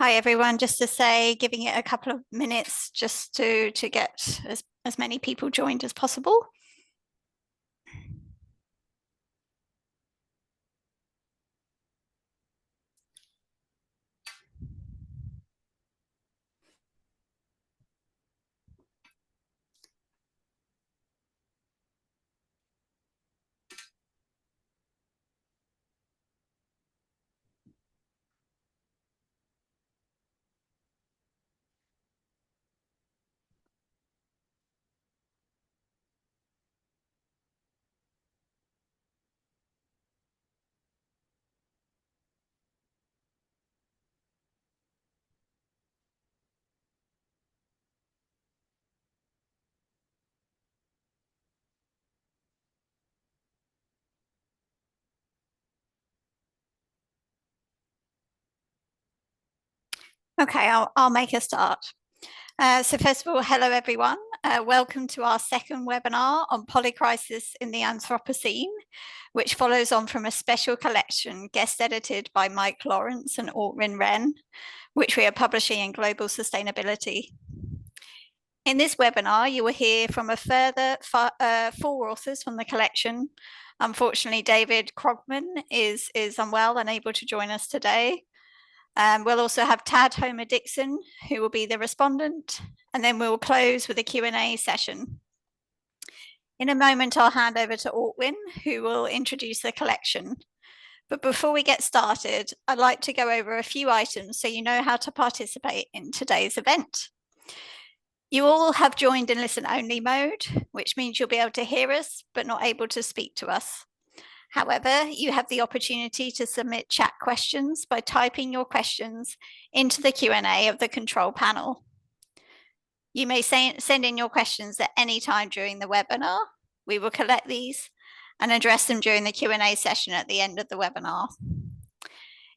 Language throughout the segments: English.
Hi everyone, just to say, giving it a couple of minutes just to get as many people joined as possible. Okay, I'll make a start. So first of all, hello everyone. Welcome to our second webinar on Polycrisis in the Anthropocene, which follows on from a special collection guest edited by Mike Lawrence and Ortwin Renn, which we are publishing in Global Sustainability. In this webinar, you will hear from a further four authors from the collection. Unfortunately, David Krogman is unwell, unable to join us today. We'll also have Tad Homer-Dixon, who will be the respondent, and then we'll close with a Q&A session. In a moment, I'll hand over to Ortwin, who will introduce the collection. But before we get started, I'd like to go over a few items so you know how to participate in today's event. You all have joined in listen-only mode, which means you'll be able to hear us, but not able to speak to us. However, you have the opportunity to submit chat questions by typing your questions into the Q&A of the control panel. You may send in your questions at any time during the webinar. We will collect these and address them during the Q&A session at the end of the webinar.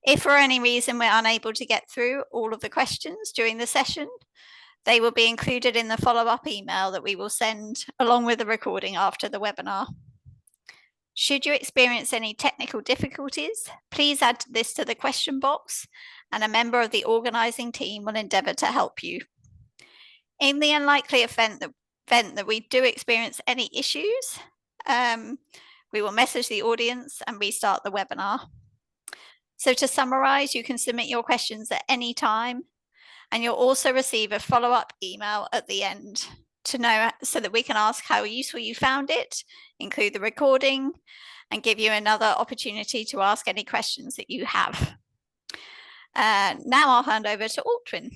If for any reason we're unable to get through all of the questions during the session, they will be included in the follow-up email that we will send along with the recording after the webinar. Should you experience any technical difficulties, please add this to the question box and a member of the organizing team will endeavor to help you. In the unlikely event that we do experience any issues, we will message the audience and restart the webinar. So to summarize, you can submit your questions at any time, and you'll also receive a follow-up email at the end to know so that we can ask how useful you found it, include the recording, and give you another opportunity to ask any questions that you have. Now I'll hand over to Ortwin.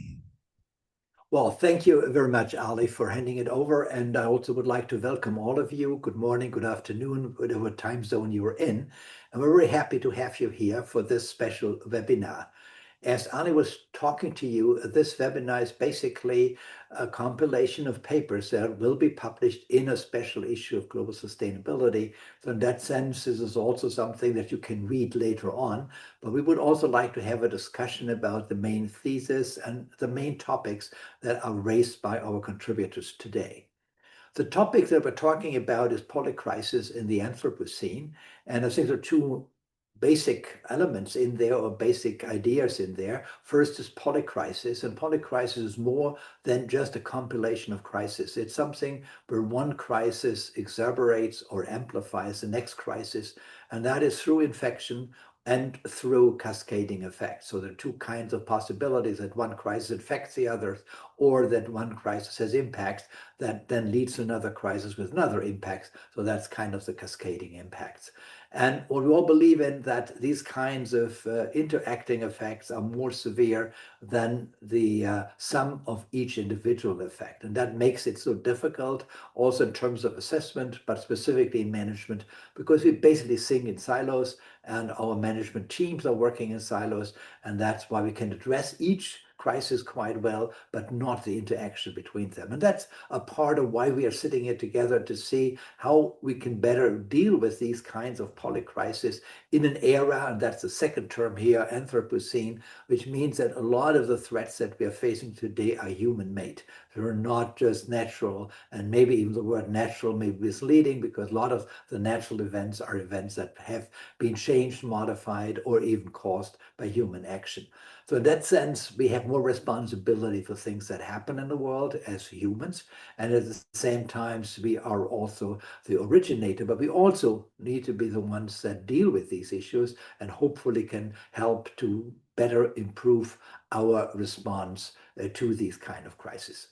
Well, thank you very much, Ali, for handing it over. And I also would like to welcome all of you. Good morning, good afternoon, whatever time zone you are in. And we're very happy to have you here for this special webinar. As Ali was talking to you, this webinar is basically a compilation of papers that will be published in a special issue of Global Sustainability. So in that sense, this is also something that you can read later on. But we would also like to have a discussion about the main thesis and the main topics that are raised by our contributors today. The topic that we're talking about is polycrisis in the Anthropocene. And I think there are two basic elements in there, or basic ideas in there. First is polycrisis, and polycrisis is more than just a compilation of crises. It's something where one crisis exacerbates or amplifies the next crisis, and that is through infection and through cascading effects. So there are two kinds of possibilities: that one crisis infects the others, or that one crisis has impacts that then leads to another crisis with another impacts. So that's kind of the cascading impacts. And what we all believe in, that these kinds of interacting effects are more severe than the sum of each individual effect. And that makes it so difficult also in terms of assessment, but specifically in management, because we basically think in silos and our management teams are working in silos. And that's why we can address each crisis quite well, but not the interaction between them. And that's a part of why we are sitting here together, to see how we can better deal with these kinds of polycrisis in an era, and that's the second term here, Anthropocene, which means that a lot of the threats that we are facing today are human-made. They're not just natural, and maybe even the word natural may be misleading, because a lot of the natural events are events that have been changed, modified, or even caused by human action. So in that sense, we have more responsibility for things that happen in the world as humans. And at the same time, we are also the originator, but we also need to be the ones that deal with these issues and hopefully can help to better improve our response to these kind of crises.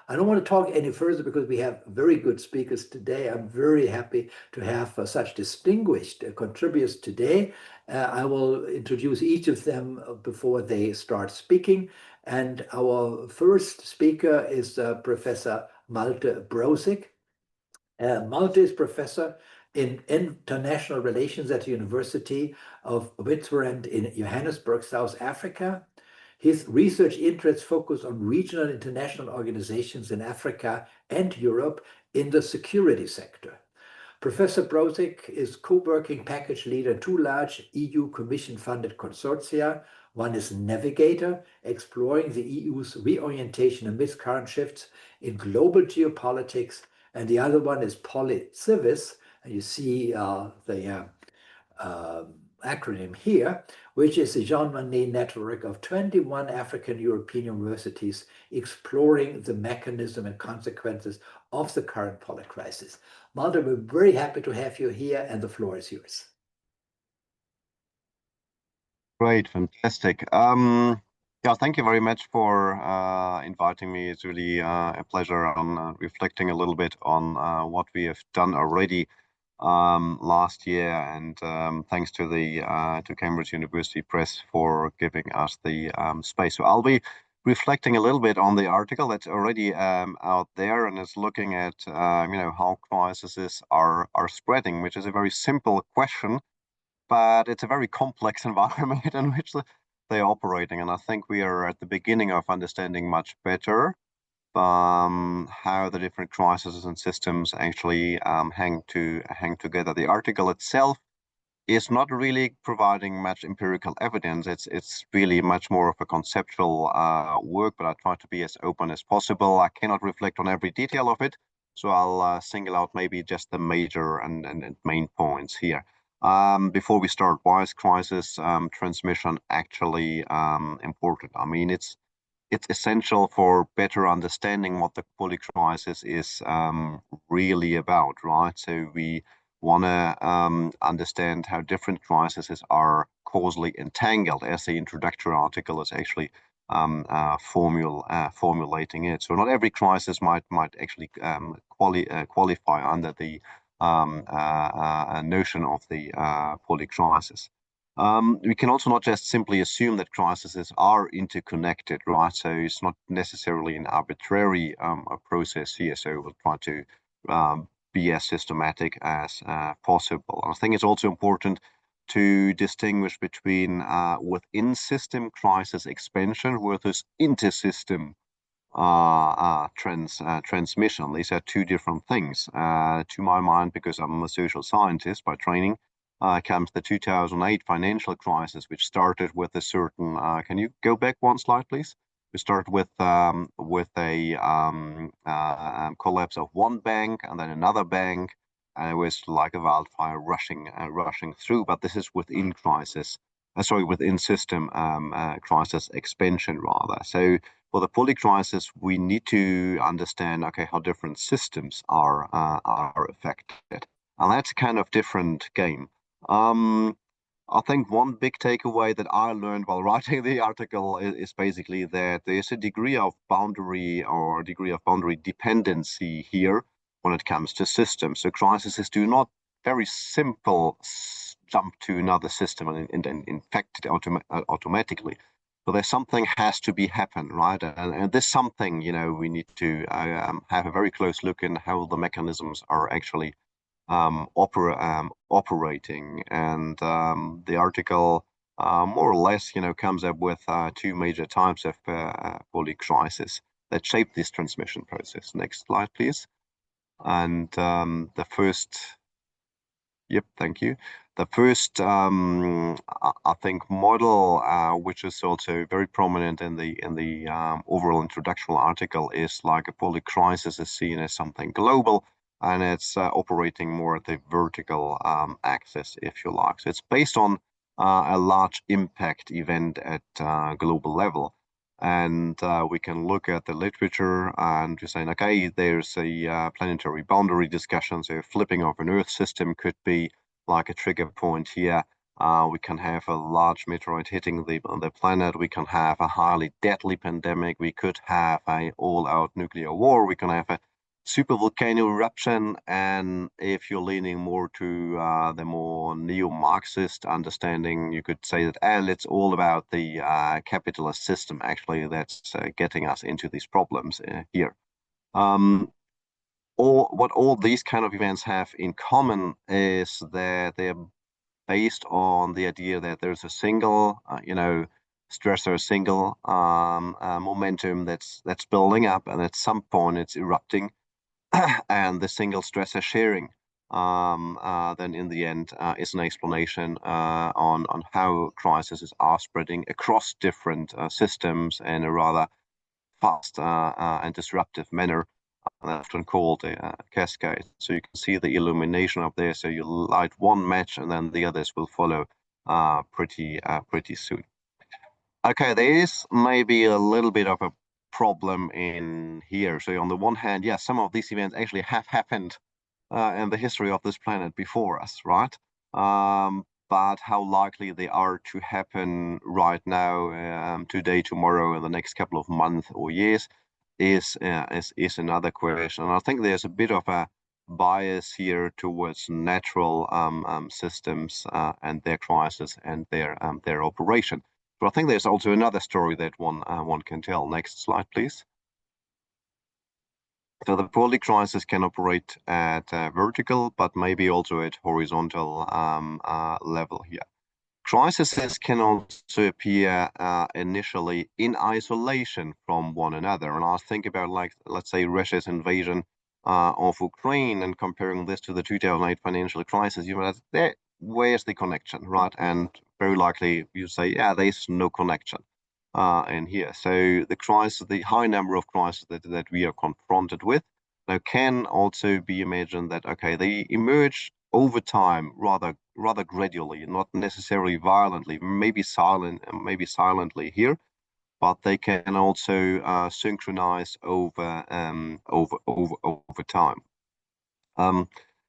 I don't want to talk any further because we have very good speakers today. I'm very happy to have such distinguished contributors today. I will introduce each of them before they start speaking. And our first speaker is Professor Malte Brosig. Malte is professor in international relations at the University of Witwatersrand in Johannesburg, South Africa. His research interests focus on regional and international organizations in Africa and Europe in the security sector. Professor Brosig is co-working package leader in two large EU Commission-funded consortia. One is Navigator, exploring the EU's reorientation amidst current shifts in global geopolitics, and the other one is CIVIS, and you see the acronym here, which is the Jean Monnet network of 21 African European universities exploring the mechanism and consequences of the current polycrisis. Malte, we're very happy to have you here, and the floor is yours. Great, fantastic. Yeah, thank you very much for inviting me. It's really a pleasure on reflecting a little bit on what we have done already last year, and thanks to the to Cambridge University Press for giving us the space. So I'll be reflecting a little bit on the article that's already out there, and it's looking at how crises are spreading, which is a very simple question, but it's a very complex environment in which they're operating. And I think we are at the beginning of understanding much better how the different crises and systems actually hang together. The article itself is not really providing much empirical evidence. It's really much more of a conceptual work, but I try to be as open as possible. I cannot reflect on every detail of it, so I'll single out maybe just the major and main points here. Before we start, why is crisis transmission actually important? I mean, it's essential for better understanding what the polycrisis is really about, right? So we want to understand how different crises are causally entangled, as the introductory article is actually formulating it. So not every crisis might actually qualify under the notion of the polycrisis. We can also not just simply assume that crises are interconnected, right? So it's not necessarily an arbitrary process here. So we'll try to be as systematic as possible. I think it's also important to distinguish between within-system crisis expansion versus inter-system transmission. These are two different things. To my mind, because I'm a social scientist by training, comes the 2008 financial crisis, which started with a certain. Can you go back one slide, please? We started with a collapse of one bank and then another bank, and it was like a wildfire rushing through. But this is within crisis. Within system crisis expansion rather. So for the polycrisis, we need to understand, okay, how different systems are affected, and that's a kind of different game. I think one big takeaway that I learned while writing the article is basically that there's a degree of boundary dependency here when it comes to systems. So crises do not very simple jump to another system and infect it automatically. So there's something has to be happen, right? And this something, we need to have a very close look in how the mechanisms are actually operating. And the article more or less, comes up with two major types of polycrisis that shape this transmission process. Next slide, please. And the first, yep, thank you. The first, I think, model, which is also very prominent in the overall introductory article, is like a polycrisis is seen as something global, and it's operating more at the vertical axis, if you like. So it's based on a large impact event at global level. And we can look at the literature and we're saying, okay, there's a planetary boundary discussion. So flipping of an Earth system could be like a trigger point here. We can have a large meteorite hitting the planet. We can have a highly deadly pandemic. We could have an all-out nuclear war. We can have a super volcano eruption. And if you're leaning more to the more neo-Marxist understanding, you could say that it's all about the capitalist system, actually, that's getting us into these problems here. What all these kind of events have in common is that they're based on the idea that there's a single, stressor, a single momentum that's building up, and at some point it's erupting, and the single stressor sharing then in the end is an explanation on how crises are spreading across different systems in a rather fast and disruptive manner, often called a cascade. So you can see the illumination up there. So you light one match and then the others will follow pretty soon. Okay, there is maybe a little bit of a problem in here. So on the one hand, yes, some of these events actually have happened in the history of this planet before us, right? But how likely they are to happen right now, today, tomorrow, in the next couple of months or years is another question. And I think there's a bit of a bias here towards natural systems and their crisis and their operation. But I think there's also another story that one can tell. Next slide, please. So the polycrisis can operate at vertical, but maybe also at horizontal level here. Crises can also appear initially in isolation from one another. And I think about, like, let's say, Russia's invasion of Ukraine and comparing this to the 2008 financial crisis. You know, where's the connection, right? And very likely you say, yeah, there's no connection in here. So the crisis, the high number of crises that we are confronted with now can also be imagined that, okay, they emerge over time, rather gradually, not necessarily violently, maybe silently here, but they can also synchronize over time.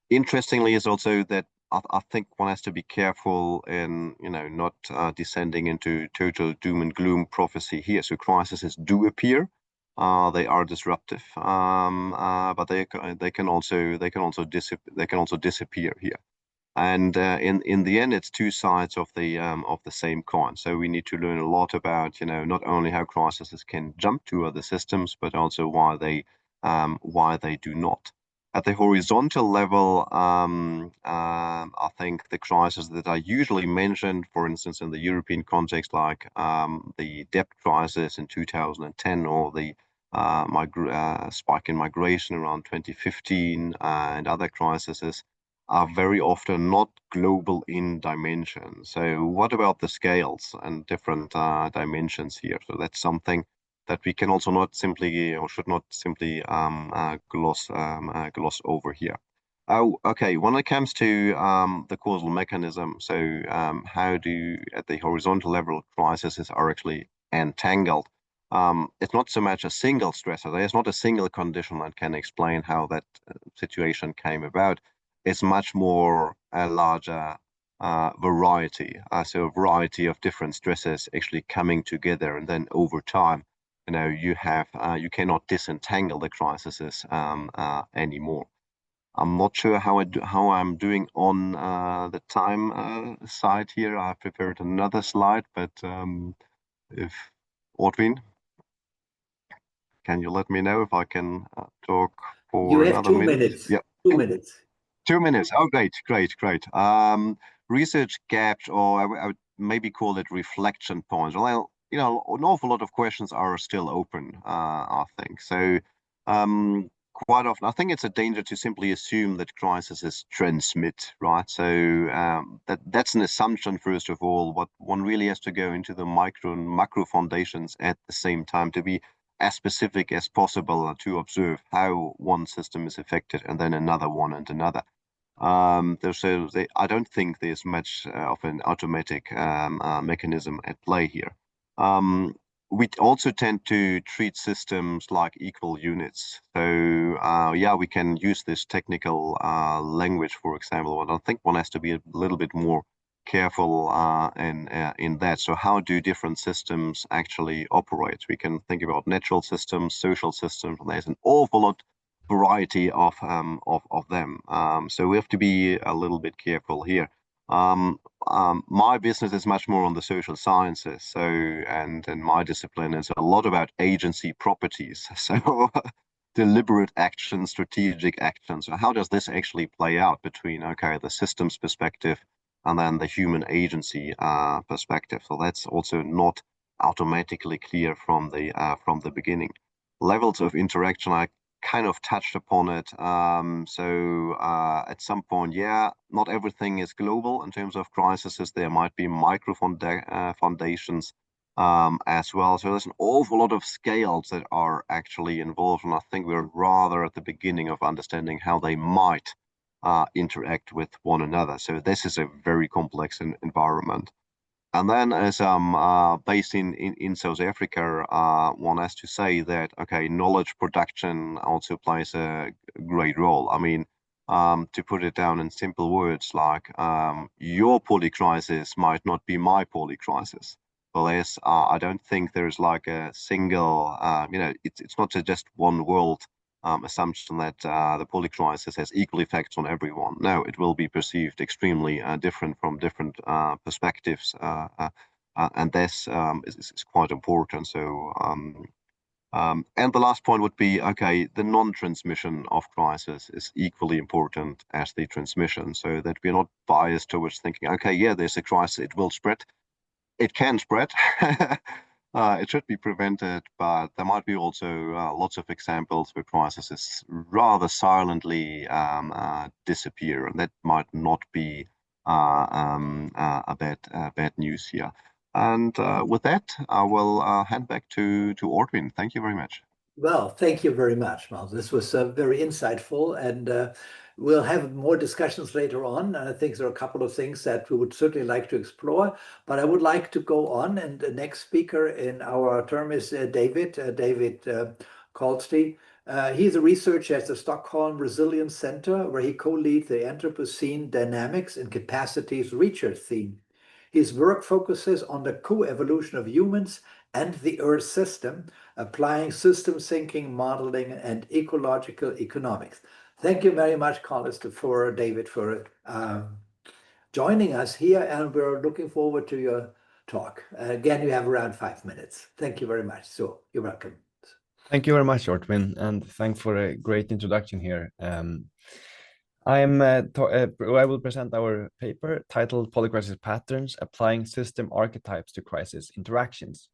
Interestingly, is also that I think one has to be careful in not descending into total doom and gloom prophecy here. So crises do appear. They are disruptive, but they can also disappear here. And in the end, it's two sides of the same coin. So we need to learn a lot about not only how crises can jump to other systems, but also why they do not. At the horizontal level, I think the crises that are usually mentioned, for instance, in the European context, like the debt crisis in 2010 or the spike in migration around 2015 and other crises, are very often not global in dimension. So what about the scales and different dimensions here? So that's something that we can also not simply or should not simply gloss over here. Okay, when it comes to the causal mechanism, so how do, at the horizontal level, crises are actually entangled? It's not so much a single stressor. There's not a single condition that can explain how that situation came about. It's much more a larger variety. So a variety of different stresses actually coming together, and then over time, you have you cannot disentangle the crises anymore. I'm not sure how I'm doing on the time side here. I've prepared another slide, but if Ortwin, can you let me know if I can talk for another minute? You have 2 minutes. Yeah. 2 minutes. 2 minutes. Oh, great. Research gaps, or I would maybe call it reflection points. Well, an awful lot of questions are still open, I think. So quite often, I think it's a danger to simply assume that crises transmit, right? So that's an assumption, first of all. What one really has to go into the micro and macro foundations at the same time to be as specific as possible to observe how one system is affected and then another one and another. I don't think there's much of an automatic mechanism at play here. We also tend to treat systems like equal units. So yeah, we can use this technical language, for example, but I think one has to be a little bit more careful in that. So how do different systems actually operate? We can think about natural systems, social systems, and there's an awful lot variety of them. So we have to be a little bit careful here. My business is much more on the social sciences, so and my discipline is a lot about agency properties. So deliberate action, strategic action. So how does this actually play out between the systems perspective and then the human agency perspective? So that's also not automatically clear from the beginning. Levels of interaction, I kind of touched upon it. At some point, yeah, not everything is global in terms of crises. There might be micro foundations as well. So there's an awful lot of scales that are actually involved, and I think we're rather at the beginning of understanding how they might interact with one another. So this is a very complex environment. And then, as I'm based in South Africa, one has to say that knowledge production also plays a great role. I mean, to put it down in simple words, like your polycrisis might not be my polycrisis. Well, I don't think there's like a single, it's not just one world assumption that the polycrisis has equal effects on everyone. No, it will be perceived extremely different from different perspectives, and this is quite important. So, and the last point would be, the non-transmission of crisis is equally important as the transmission, so that we're not biased towards thinking, yeah, there's a crisis, it will spread. It can spread. It should be prevented, but there might be also lots of examples where crises rather silently disappear, and that might not be a bad news here. And with that, I will hand back to Ortwin. Thank you very much. Well, thank you very much, Malte. This was very insightful, and we'll have more discussions later on. I think there are a couple of things that we would certainly like to explore, but I would like to go on, and the next speaker in our term is David Kalsti. He's a researcher at the Stockholm Resilience Center, where he co-leads the Anthropocene Dynamics and Capacities Research theme. His work focuses on the co-evolution of humans and the Earth system, applying system thinking, modeling, and ecological economics. Thank you very much, for David, for joining us here, and we're looking forward to your talk. Again, you have around 5 minutes. Thank you very much. So you're welcome. Thank you very much, Ortwin, and thanks for a great introduction here. I will present our paper titled Polycrisis Patterns, Applying System Archetypes to Crisis Interactions.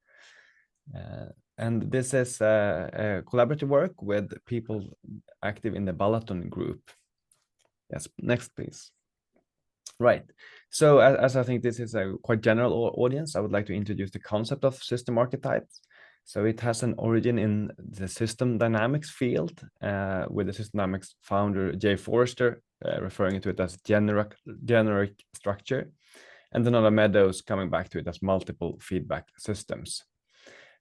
And this is a collaborative work with people active in the Balaton group. Yes, next, please. Right. So as I think this is a quite general audience, I would like to introduce the concept of system archetypes. So it has an origin in the system dynamics field, with the system dynamics founder Jay Forrester referring to it as generic structure, and Donella Meadows coming back to it as multiple feedback systems.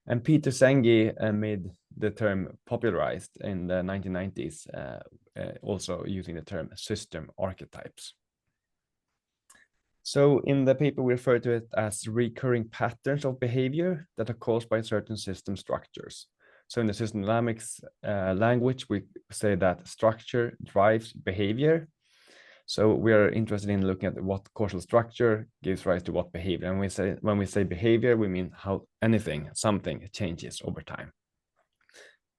And Peter Senge made the term popularized in the 1990s, also using the term system archetypes. So in the paper, we refer to it as recurring patterns of behavior that are caused by certain system structures. So in the system dynamics language, we say that structure drives behavior. So we are interested in looking at what causal structure gives rise to what behavior. And when we say behavior, we mean how something changes over time.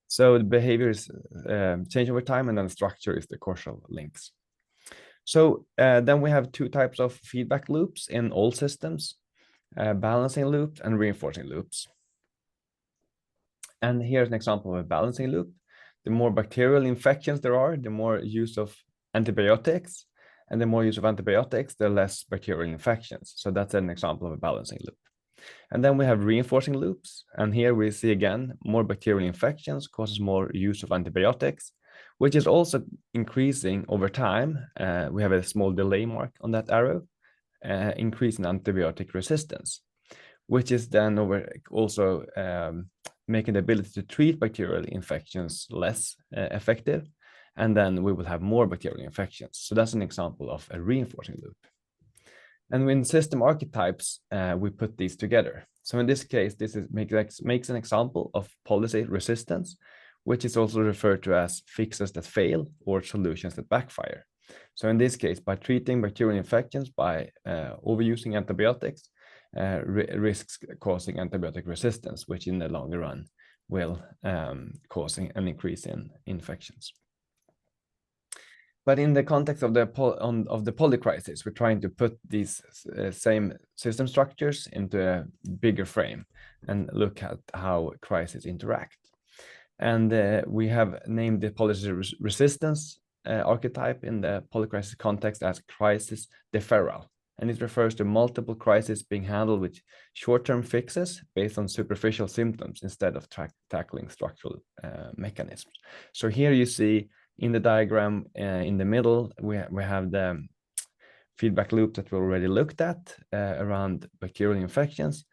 So the behavior is change over time, and then structure is the causal links. So then we have two types of feedback loops in all systems, balancing loops and reinforcing loops. And here's an example of a balancing loop. The more bacterial infections there are, the more use of antibiotics. And the more use of antibiotics, the less bacterial infections. So that's an example of a balancing loop. And then we have reinforcing loops. And here we see again, more bacterial infections causes more use of antibiotics, which is also increasing over time. We have a small delay mark on that arrow, increase in antibiotic resistance, which is then also making the ability to treat bacterial infections less effective, and then we will have more bacterial infections. So that's an example of a reinforcing loop. And in system archetypes, we put these together. So in this case, this makes an example of policy resistance, which is also referred to as fixes that fail or solutions that backfire. So in this case, by treating bacterial infections by overusing antibiotics, risks causing antibiotic resistance, which in the longer run will cause an increase in infections. But in the context of the polycrisis, we're trying to put these same system structures into a bigger frame and look at how crises interact. And we have named the policy resistance archetype in the polycrisis context as crisis deferral. And it refers to multiple crises being handled with short-term fixes based on superficial symptoms instead of tackling structural mechanisms. So here you see in the diagram in the middle, we have the feedback loop that we already looked at around bacterial infections.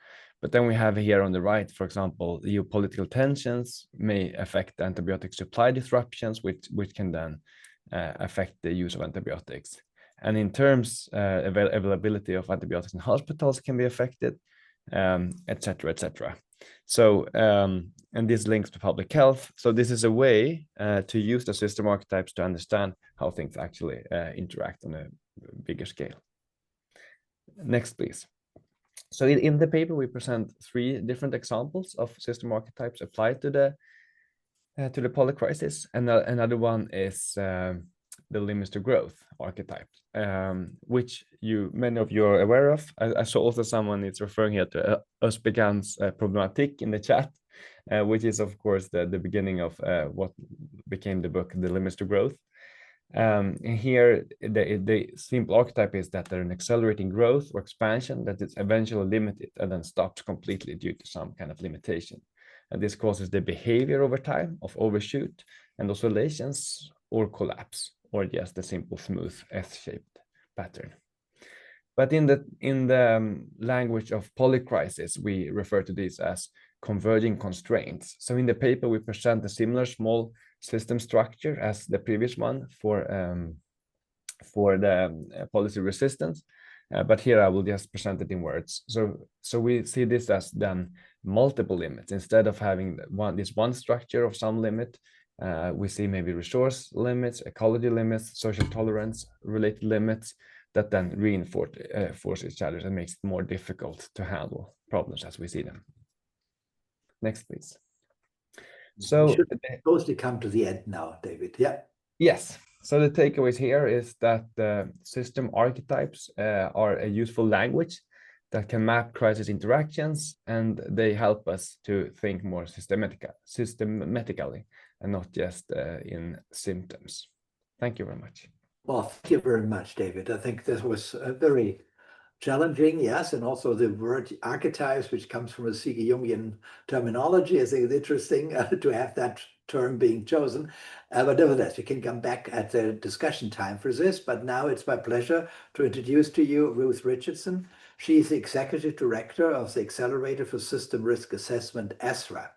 But then we have here on the right, for example, geopolitical tensions may affect antibiotic supply disruptions, which can then affect the use of antibiotics. And in terms, availability of antibiotics in hospitals can be affected, et cetera, et cetera. So, and this links to public health. So this is a way to use the system archetypes to understand how things actually interact on a bigger scale. Next, please. So in the paper, we present 3 different examples of system archetypes applied to the polycrisis, and another one is the limits to growth archetype, which many of you are aware of. I saw also someone is referring here to Özbegan's problematic in the chat, which is of course the beginning of what became the book, The Limits to Growth. And here, the simple archetype is that there's an accelerating growth or expansion that is eventually limited and then stops completely due to some kind of limitation. And this causes the behavior over time of overshoot and oscillations or collapse, or just a simple smooth S-shaped pattern. But in the language of polycrisis, we refer to these as converging constraints. So in the paper, we present a similar small system structure as the previous one for the policy resistance, but here I will just present it in words. So we see this as then multiple limits. Instead of having this one structure of some limit, we see maybe resource limits, ecology limits, social tolerance related limits that then reinforce each other and makes it more difficult to handle problems as we see them. Next, please. So we should mostly come to the end now, David. Yeah. Yes. So the takeaways here is that the system archetypes are a useful language that can map crisis interactions, and they help us to think more systematically and not just in symptoms. Thank you very much. Well, thank you very much, David. I think this was very challenging, yes, and also the word archetypes, which comes from a Jungian terminology. I think it's interesting to have that term being chosen. But nevertheless, we can come back at the discussion time for this. But now it's my pleasure to introduce to you Ruth Richardson. She is the Executive Director of the Accelerator for System Risk Assessment, ASRA.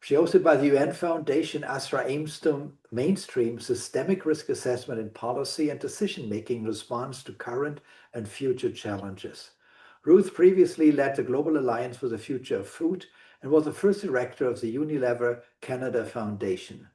She hosted by the UN Foundation, ASRA aims to mainstream systemic risk assessment in policy and decision-making in response to current and future challenges. Ruth previously led the Global Alliance for the Future of Food and was the first director of the Unilever Canada Foundation.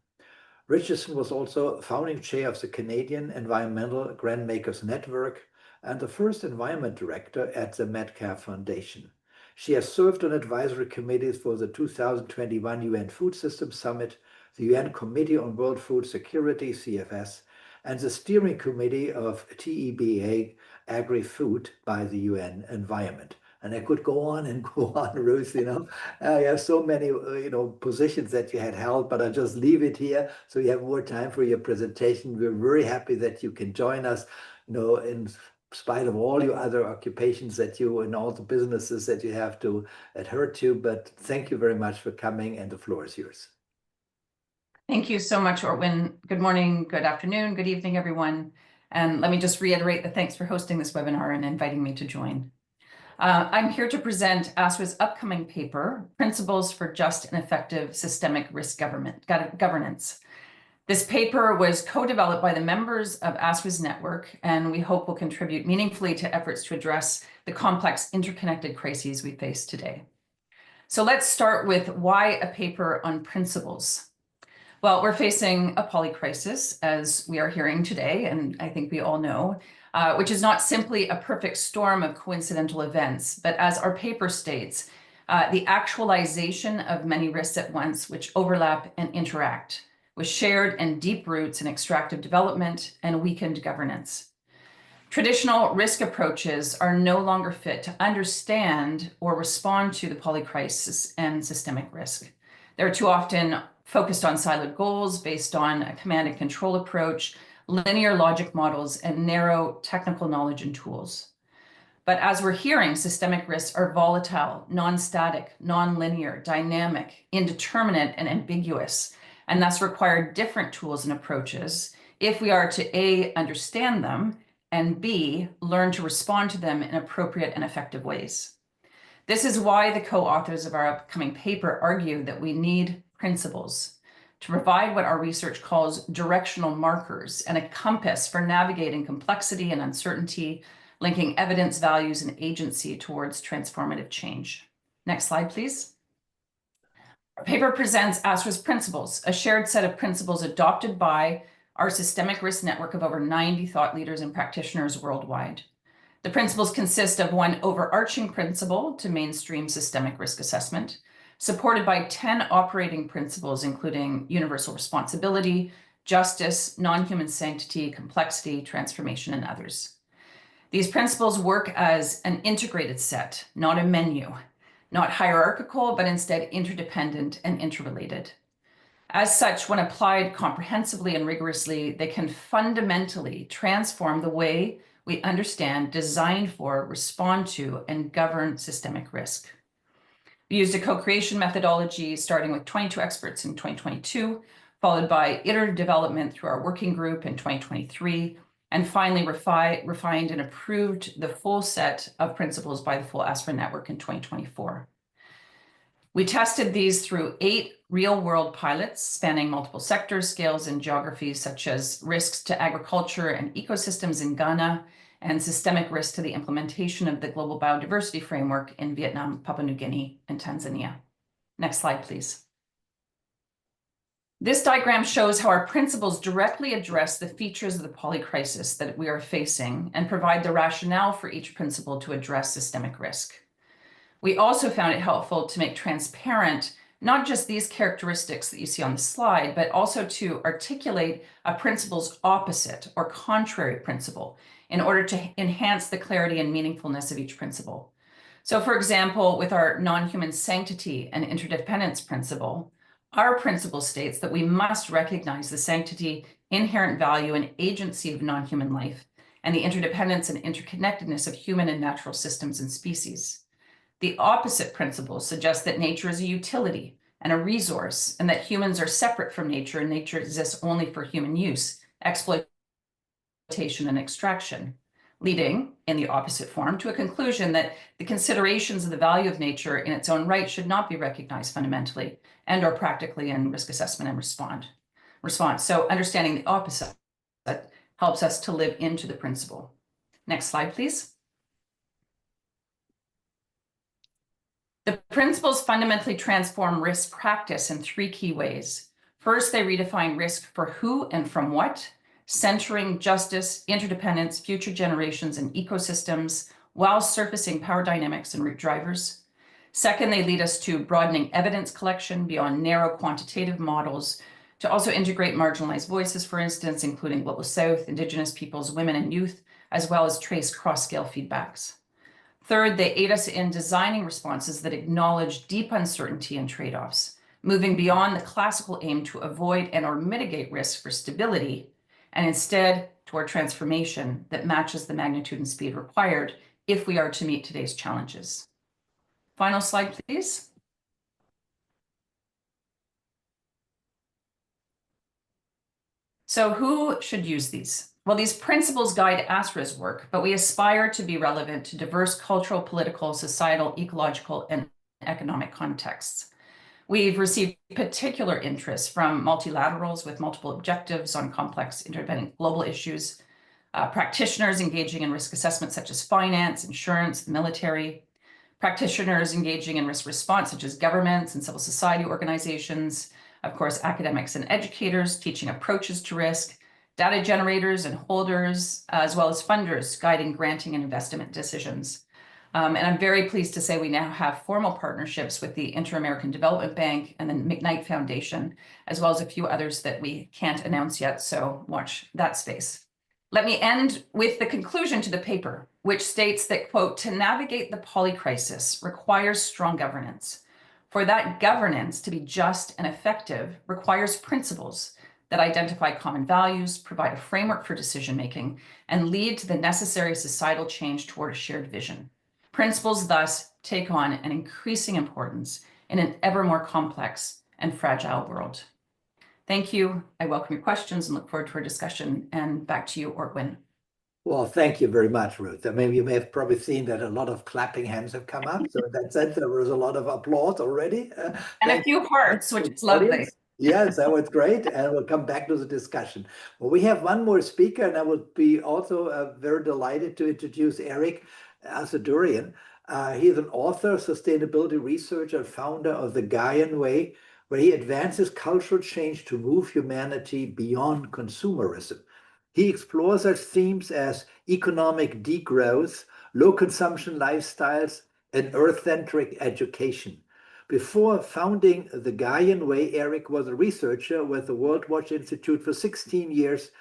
Richardson was also founding chair of the Canadian Environmental Grantmakers Network and the first environment director at the Metcalfe Foundation. She has served on advisory committees for the 2021 UN Food Systems Summit, the UN Committee on World Food Security, CIVIS, and the steering committee of TEBA Agri-Food by the UN Environment. And I could go on and go on, Ruth, you have so many, positions that you had held, but I'll just leave it here so you have more time for your presentation. We're very happy that you can join us, in spite of all your other occupations and all the businesses that you have to adhere to. But thank you very much for coming, and the floor is yours. Thank you so much, Ortwin. Good morning, good afternoon, good evening, everyone. And let me just reiterate the thanks for hosting this webinar and inviting me to join. I'm here to present ASWA's upcoming paper, Principles for Just and Effective Systemic Risk Governance. This paper was co-developed by the members of ASWA's network, and we hope will contribute meaningfully to efforts to address the complex interconnected crises we face today. So let's start with why a paper on principles. Well, we're facing a polycrisis, as we are hearing today, and I think we all know, which is not simply a perfect storm of coincidental events, but as our paper states, the actualization of many risks at once which overlap and interact, with shared and deep roots in extractive development and weakened governance. Traditional risk approaches are no longer fit to understand or respond to the polycrisis and systemic risk. They're too often focused on siloed goals based on a command and control approach, linear logic models, and narrow technical knowledge and tools. But as we're hearing, systemic risks are volatile, non-static, non-linear, dynamic, indeterminate, and ambiguous, and thus require different tools and approaches if we are to A, understand them, and B, learn to respond to them in appropriate and effective ways. This is why the co-authors of our upcoming paper argue that we need principles to provide what our research calls directional markers and a compass for navigating complexity and uncertainty, linking evidence, values, and agency towards transformative change. Next slide, please. Our paper presents ASWA's principles, a shared set of principles adopted by our systemic risk network of over 90 thought leaders and practitioners worldwide. The principles consist of one overarching principle to mainstream systemic risk assessment, supported by 10 operating principles, including universal responsibility, justice, non-human sanctity, complexity, transformation, and others. These principles work as an integrated set, not a menu, not hierarchical, but instead interdependent and interrelated. As such, when applied comprehensively and rigorously, they can fundamentally transform the way we understand, design for, respond to, and govern systemic risk. We used a co-creation methodology starting with 22 experts in 2022, followed by iterative development through our working group in 2023, and finally refined and approved the full set of principles by the full ASFR network in 2024. We tested these through 8 real-world pilots spanning multiple sectors, scales, and geographies, such as risks to agriculture and ecosystems in Ghana, and systemic risk to the implementation of the Global Biodiversity Framework in Vietnam, Papua New Guinea, and Tanzania. Next slide, please. This diagram shows how our principles directly address the features of the polycrisis that we are facing and provide the rationale for each principle to address systemic risk. We also found it helpful to make transparent not just these characteristics that you see on the slide, but also to articulate a principle's opposite or contrary principle in order to enhance the clarity and meaningfulness of each principle. So for example, with our non-human sanctity and interdependence principle, our principle states that we must recognize the sanctity, inherent value, and agency of non-human life, and the interdependence and interconnectedness of human and natural systems and species. The opposite principle suggests that nature is a utility and a resource, and that humans are separate from nature, and nature exists only for human use, exploitation, and extraction, leading, in the opposite form, to a conclusion that the considerations of the value of nature in its own right should not be recognized fundamentally and or practically in risk assessment and response. So understanding the opposite helps us to live into the principle. Next slide, please. The principles fundamentally transform risk practice in 3 key ways. First, they redefine risk for who and from what, centering justice, interdependence, future generations, and ecosystems, while surfacing power dynamics and root drivers. Second, they lead us to broadening evidence collection beyond narrow quantitative models to also integrate marginalized voices, for instance, including Global South, Indigenous peoples, women, and youth, as well as trace cross-scale feedbacks. Third, they aid us in designing responses that acknowledge deep uncertainty and trade-offs, moving beyond the classical aim to avoid and or mitigate risk for stability, and instead toward transformation that matches the magnitude and speed required if we are to meet today's challenges. Final slide, please. So who should use these? Well, these principles guide ASRA's work, but we aspire to be relevant to diverse cultural, political, societal, ecological, and economic contexts. We've received particular interest from multilaterals with multiple objectives on complex interdependent global issues, practitioners engaging in risk assessment such as finance, insurance, the military, practitioners engaging in risk response such as governments and civil society organizations, of course, academics and educators teaching approaches to risk, data generators and holders, as well as funders guiding granting and investment decisions. And I'm very pleased to say we now have formal partnerships with the Inter-American Development Bank and the McKnight Foundation, as well as a few others that we can't announce yet, so watch that space. Let me end with the conclusion to the paper, which states that, quote, to navigate the polycrisis requires strong governance. For that governance to be just and effective requires principles that identify common values, provide a framework for decision-making, and lead to the necessary societal change toward a shared vision. Principles thus take on an increasing importance in an ever more complex and fragile world. Thank you. I welcome your questions and look forward to our discussion. And back to you, Ortwin. Well, thank you very much, Ruth. I mean, you may have probably seen that a lot of clapping hands have come up. So in that sense, there was a lot of applause already. And a few hearts, which is lovely. Yes, that was great. And we'll come back to the discussion. Well, we have one more speaker, and I would be also very delighted to introduce Eric Asadurian. He's an author, sustainability researcher, and founder of the Gaian Way, where he advances cultural change to move humanity beyond consumerism. He explores such themes as economic degrowth, low consumption lifestyles, and earth-centric education. Before founding the Gaian Way, Eric was a researcher with the World Watch Institute for 16 years,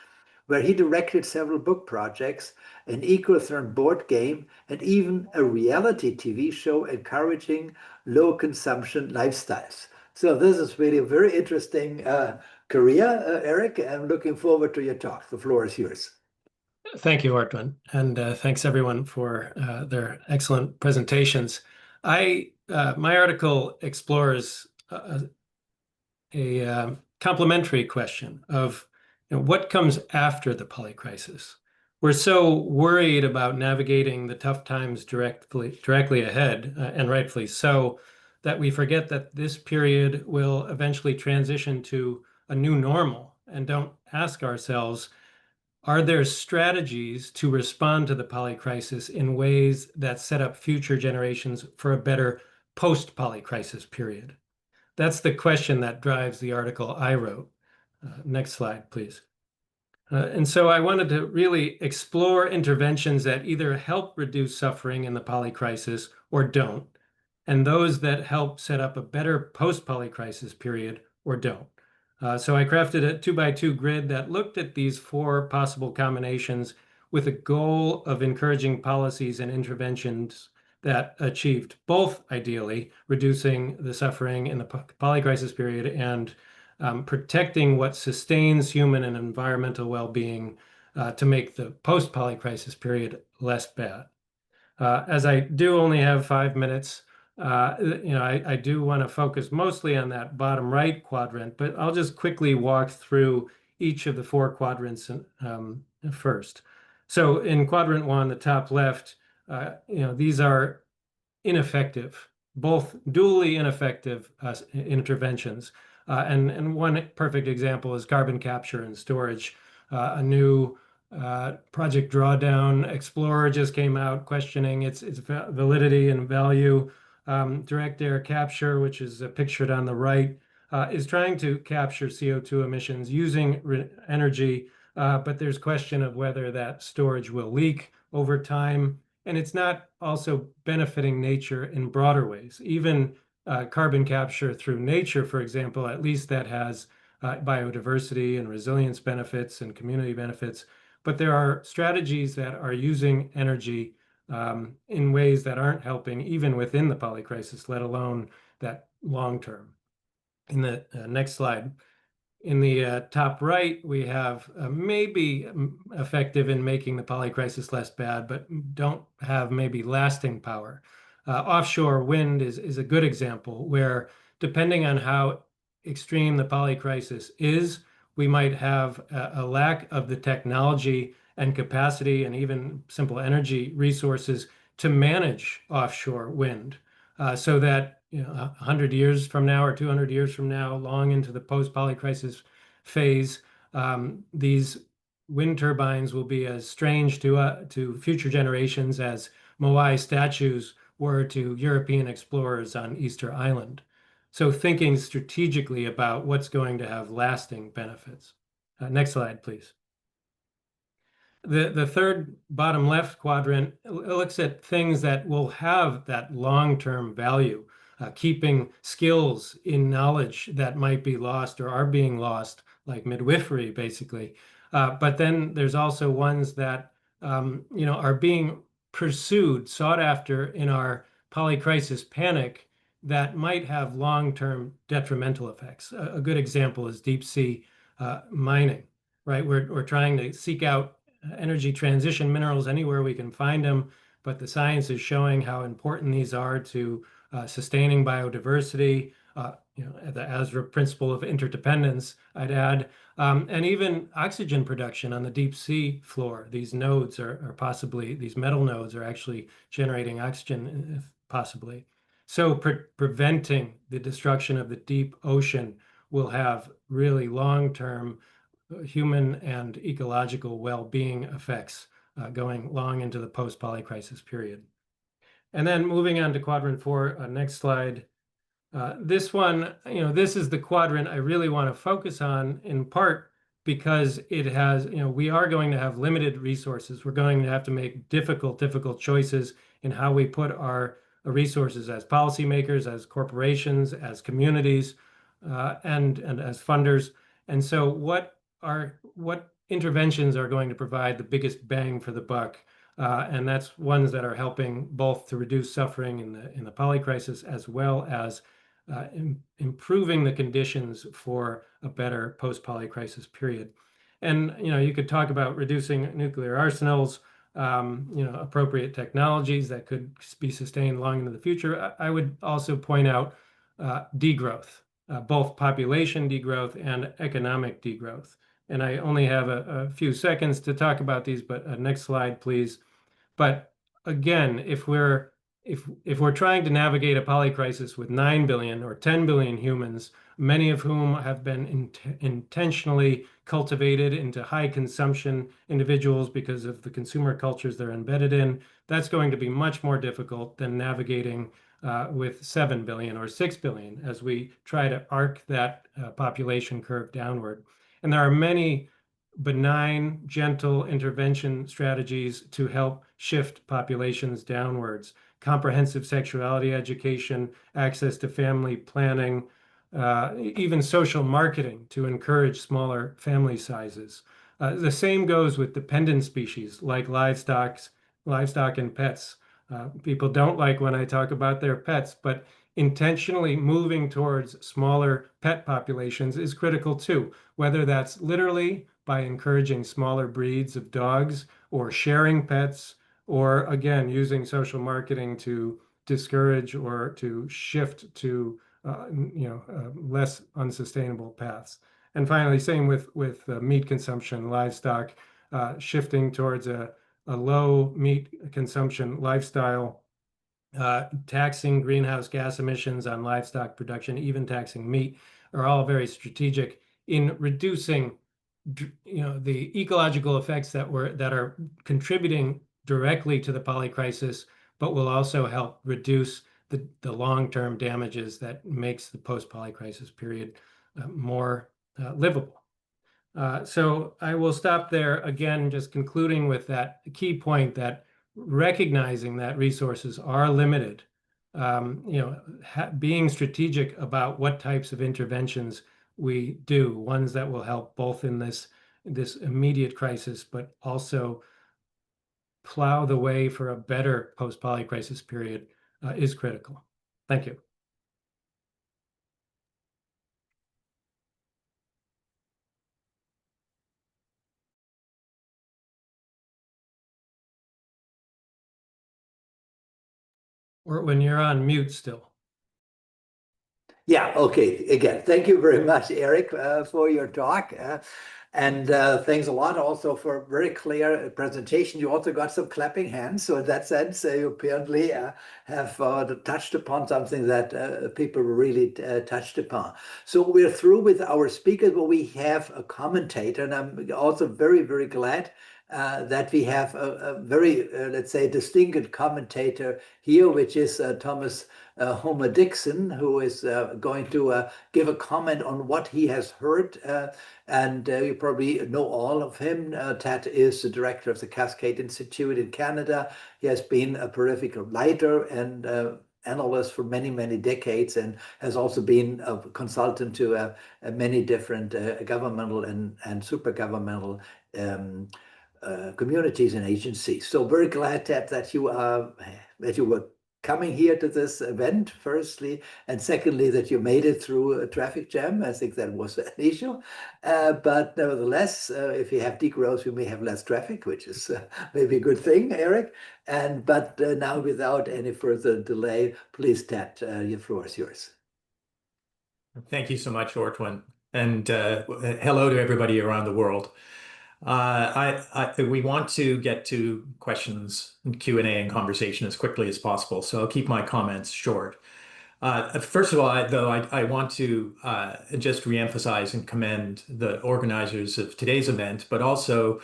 where he directed several book projects, an ecotherm board game, and even a reality TV show encouraging low consumption lifestyles. So this is really a very interesting career, Eric. I'm looking forward to your talk. The floor is yours. Thank you, Ortwin, and thanks everyone for their excellent presentations. My article explores a complementary question of what comes after the polycrisis. We're so worried about navigating the tough times directly ahead, and rightfully so, that we forget that this period will eventually transition to a new normal and don't ask ourselves, are there strategies to respond to the polycrisis in ways that set up future generations for a better post-polycrisis period? That's the question that drives the article I wrote. Next slide, please. And so I wanted to really explore interventions that either help reduce suffering in the polycrisis or don't, and those that help set up a better post-polycrisis period or don't. So I crafted a 2x2 grid that looked at these four possible combinations with a goal of encouraging policies and interventions that achieved both, ideally, reducing the suffering in the polycrisis period and protecting what sustains human and environmental well-being to make the post-polycrisis period less bad. As I do only have 5 minutes, I do want to focus mostly on that bottom right quadrant, but I'll just quickly walk through each of the four quadrants first. So in quadrant one, the top left, these are ineffective, both dually ineffective interventions. And one perfect example is carbon capture and storage. A new Project Drawdown Explorer just came out questioning its validity and value. Direct air capture, which is pictured on the right, is trying to capture CO2 emissions using energy, but there's question of whether that storage will leak over time. And it's not also benefiting nature in broader ways. Even carbon capture through nature, for example, at least that has biodiversity and resilience benefits and community benefits. But there are strategies that are using energy in ways that aren't helping even within the polycrisis, let alone that long term. In the next slide, in the top right, we have maybe effective in making the polycrisis less bad, but don't have maybe lasting power. Offshore wind is a good example where, depending on how extreme the polycrisis is, we might have a lack of the technology and capacity and even simple energy resources to manage offshore wind, so that 100 years from now or 200 years from now, long into the post-polycrisis phase, these wind turbines will be as strange to future generations as Moai statues were to European explorers on Easter Island. So thinking strategically about what's going to have lasting benefits. Next slide, please. The third bottom left quadrant looks at things that will have that long-term value, keeping skills in knowledge that might be lost or are being lost, like midwifery, basically. But then there's also ones that are being pursued, sought after in our polycrisis panic that might have long-term detrimental effects. A good example is deep sea mining, right? We're trying to seek out energy transition minerals anywhere we can find them, but the science is showing how important these are to sustaining biodiversity, the ASRA principle of interdependence, I'd add, and even oxygen production on the deep sea floor. These nodes are possibly, these metal nodes are actually generating oxygen, possibly. So preventing the destruction of the deep ocean will have really long-term human and ecological well-being effects going long into the post-polycrisis period. And then moving on to quadrant 4, next slide. This one, this is the quadrant I really want to focus on, in part because it has, we are going to have limited resources. We're going to have to make difficult choices in how we put our resources as policymakers, as corporations, as communities, and as funders. And so what interventions are going to provide the biggest bang for the buck? And that's ones that are helping both to reduce suffering in the polycrisis, as well as improving the conditions for a better post-polycrisis period. And you could talk about reducing nuclear arsenals, appropriate technologies that could be sustained long into the future. I would also point out degrowth, both population degrowth and economic degrowth. And I only have a few seconds to talk about these, but next slide, please. But again, if we're trying to navigate a polycrisis with 9 billion or 10 billion humans, many of whom have been intentionally cultivated into high consumption individuals because of the consumer cultures they're embedded in, that's going to be much more difficult than navigating with 7 billion or 6 billion as we try to arc that population curve downward. And there are many benign, gentle intervention strategies to help shift populations downwards. Comprehensive sexuality education, access to family planning, even social marketing to encourage smaller family sizes. The same goes with dependent species like livestock and pets. People don't like when I talk about their pets, but intentionally moving towards smaller pet populations is critical too, whether that's literally by encouraging smaller breeds of dogs or sharing pets, or again, using social marketing to discourage or to shift to less unsustainable paths. And finally, same with meat consumption, livestock, shifting towards a low meat consumption lifestyle, taxing greenhouse gas emissions on livestock production, even taxing meat, are all very strategic in reducing the ecological effects that are contributing directly to the polycrisis, but will also help reduce the long-term damages that makes the post-polycrisis period more livable. So I will stop there, again, just concluding with that key point that recognizing that resources are limited, being strategic about what types of interventions we do, ones that will help both in this immediate crisis, but also plow the way for a better post-polycrisis period, is critical. Thank you. Or when you're on mute still. Yeah, okay. Again, thank you very much, Eric, for your talk. And thanks a lot also for a very clear presentation. You also got some clapping hands. So in that sense, you apparently have touched upon something that people really touched upon. So we're through with our speakers, but we have a commentator. And I'm also very, very glad that we have a very, let's say, distinguished commentator here, which is Thomas Homer Dixon, who is going to give a comment on what he has heard. And you probably know all of him. Ted is the director of the Cascade Institute in Canada. He has been a prolific writer and analyst for many, many decades, and has also been a consultant to many different governmental and super governmental communities and agencies. So very glad that you were coming here to this event, firstly, and secondly, that you made it through a traffic jam. I think that was an issue. But nevertheless, if you have degrowth, you may have less traffic, which is maybe a good thing, Eric. But now, without any further delay, please, Ted, your floor is yours. Thank you so much, Ortwin. And hello to everybody around the world. We want to get to questions and Q&A and conversation as quickly as possible, so I'll keep my comments short. First of all, I want to just reemphasize and commend the organizers of today's event, but also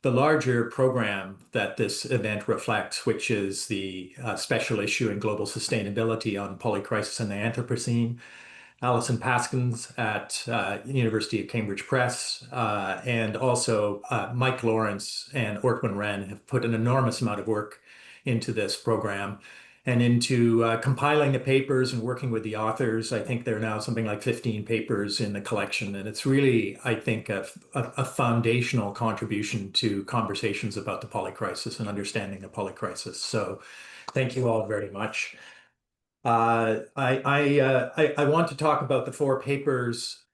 the larger program that this event reflects, which is the special issue in global sustainability on polycrisis and the Anthropocene. Alison Paskins at University of Cambridge Press, and also Mike Lawrence and Ortwin Renn have put an enormous amount of work into this program and into compiling the papers and working with the authors. I think there are now something like 15 papers in the collection, and it's really, I think, a foundational contribution to conversations about the polycrisis and understanding the polycrisis. So thank you all very much. I want to talk about the 4 papers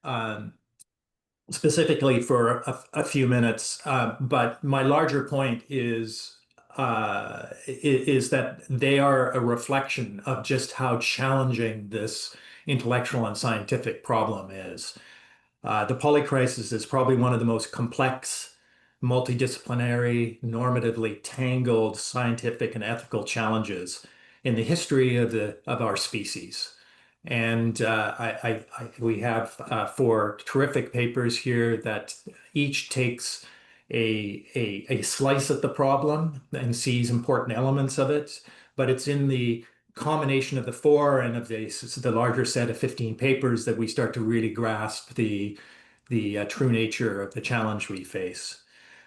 specifically for a few minutes, but my larger point is that they are a reflection of just how challenging this intellectual and scientific problem is. The polycrisis is probably one of the most complex, multidisciplinary, normatively tangled scientific and ethical challenges in the history of our species. And we have 4 terrific papers here that each takes a slice at the problem and sees important elements of it, but it's in the combination of the 4 and of the larger set of 15 papers that we start to really grasp the true nature of the challenge we face.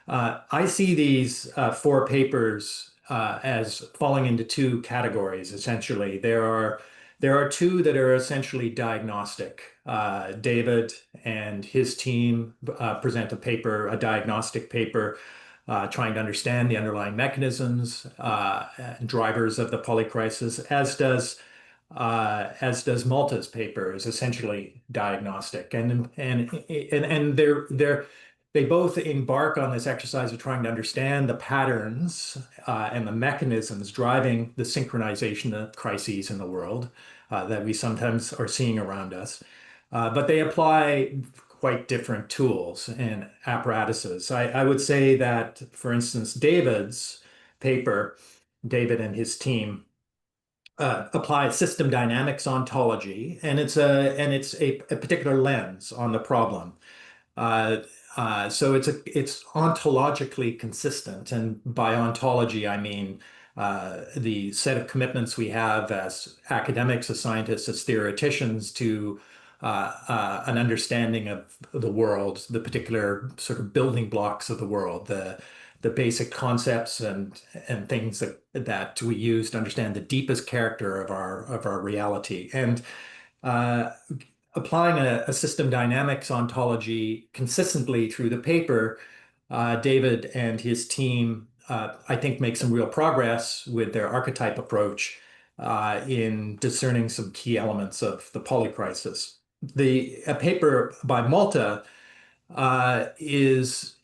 I see these 4 papers as falling into 2 categories, essentially. There are 2 that are essentially diagnostic. David and his team present a diagnostic paper trying to understand the underlying mechanisms, drivers of the polycrisis, as does Malte's paper, is essentially diagnostic. And they both embark on this exercise of trying to understand the patterns and the mechanisms driving the synchronization of crises in the world that we sometimes are seeing around us. But they apply quite different tools and apparatuses. I would say that, for instance, David's paper, David and his team, apply system dynamics ontology, and it's a particular lens on the problem. So it's ontologically consistent, and by ontology I mean the set of commitments we have as academics, as scientists, as theoreticians to an understanding of the world, the particular sort of building blocks of the world, the basic concepts and things that we use to understand the deepest character of our reality. And applying a system dynamics ontology consistently through the paper, David and his team, I think, make some real progress with their archetype approach in discerning some key elements of the polycrisis. A paper by Malte is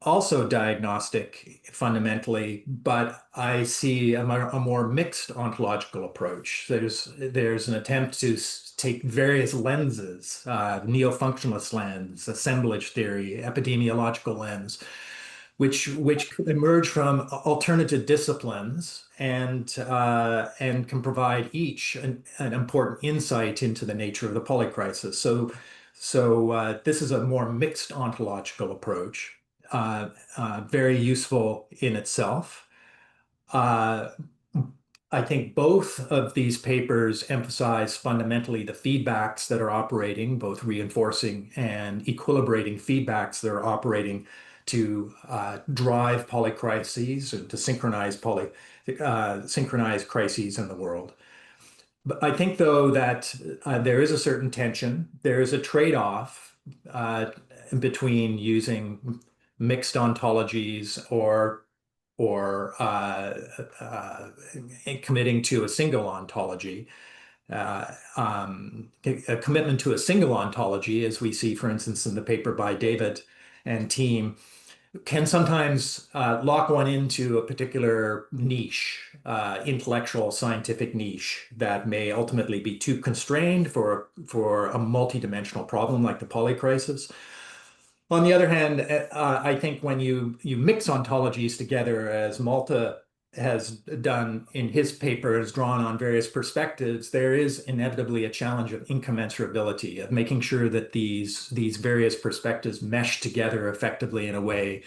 also diagnostic fundamentally, but I see a more mixed ontological approach. There's an attempt to take various lenses, neo-functionalist lens, assemblage theory, epidemiological lens, which emerge from alternative disciplines and can provide each an important insight into the nature of the polycrisis. So this is a more mixed ontological approach, very useful in itself. I think both of these papers emphasize fundamentally the feedbacks that are operating, both reinforcing and equilibrating feedbacks that are operating to drive polycrises and to synchronize crises in the world. But I think, though, that there is a certain tension. There is a trade-off between using mixed ontologies or committing to a single ontology. A commitment to a single ontology, as we see, for instance, in the paper by David and team, can sometimes lock one into a particular niche, intellectual scientific niche that may ultimately be too constrained for a multidimensional problem like the polycrisis. On the other hand, I think when you mix ontologies together, as Malte has done in his paper, has drawn on various perspectives, there is inevitably a challenge of incommensurability, of making sure that these various perspectives mesh together effectively in a way